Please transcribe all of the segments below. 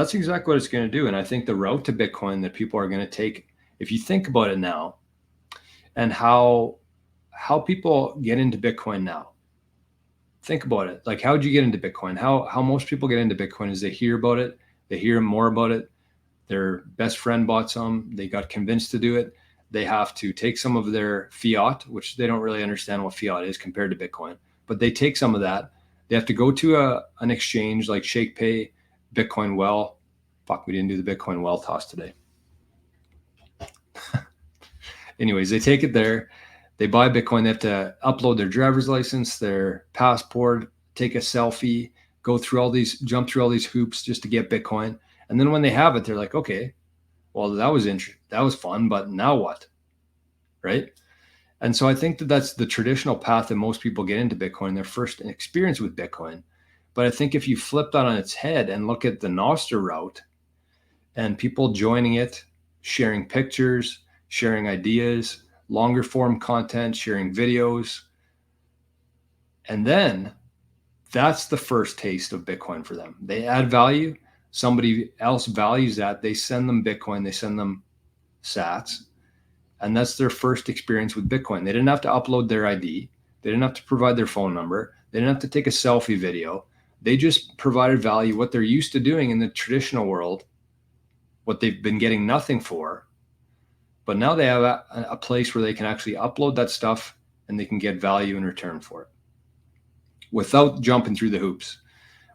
That's exactly what it's going to do. And I think the route to Bitcoin that people are going to take, if you think about it now, and how people get into Bitcoin now. Think about it. Like, how'd you get into Bitcoin? How most people get into Bitcoin is they hear about it, they hear more about it. Their best friend bought some, they got convinced to do it. They have to take some of their fiat, which they don't really understand what fiat is compared to Bitcoin, but they take some of that. They have to go to an exchange like ShakePay, Bitcoin Well. Fuck, we didn't do the Bitcoin Well toss today. Anyways, they take it there. They buy Bitcoin. They have to upload their driver's license, their passport, take a selfie, jump through all these hoops just to get Bitcoin. And then when they have it, they're like, okay, well, that was fun, but now what? Right? And so I think that that's the traditional path that most people get into Bitcoin, their first experience with Bitcoin. But I think if you flip that on its head and look at the nostr route and people joining it, sharing pictures, sharing ideas, longer form content, sharing videos, and then that's the first taste of Bitcoin for them. They add value. Somebody else values that. They send them Bitcoin. They send them sats. And that's their first experience with Bitcoin. They didn't have to upload their ID. They didn't have to provide their phone number. They didn't have to take a selfie video. They just provided value, what they're used to doing in the traditional world, what they've been getting nothing for. But now they have a place where they can actually upload that stuff and they can get value in return for it without jumping through the hoops,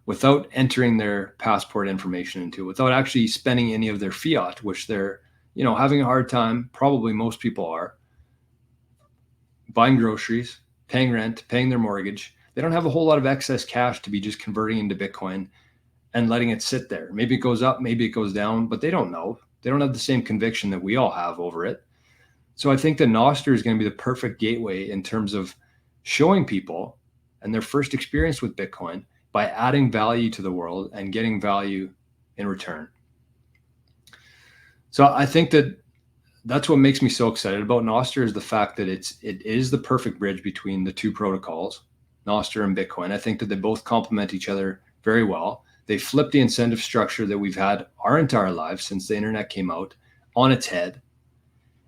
without entering their passport information into it, without actually spending any of their fiat, which they're, having a hard time. Probably most people are buying groceries, paying rent, paying their mortgage. They don't have a whole lot of excess cash to be just converting into Bitcoin and letting it sit there. Maybe it goes up, maybe it goes down, but they don't know. They don't have the same conviction that we all have over it. So I think the nostr is going to be the perfect gateway in terms of showing people and their first experience with Bitcoin by adding value to the world and getting value in return. So I think that that's what makes me so excited about nostr, is the fact that it is the perfect bridge between the two protocols, nostr and Bitcoin. I think that they both complement each other very well. They flip the incentive structure that we've had our entire lives since the internet came out on its head.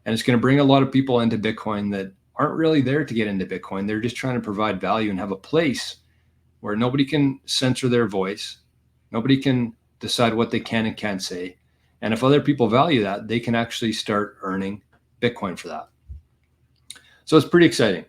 And it's going to bring a lot of people into Bitcoin that aren't really there to get into Bitcoin. They're just trying to provide value and have a place where nobody can censor their voice. Nobody can decide what they can and can't say. And if other people value that, they can actually start earning Bitcoin for that. So it's pretty exciting.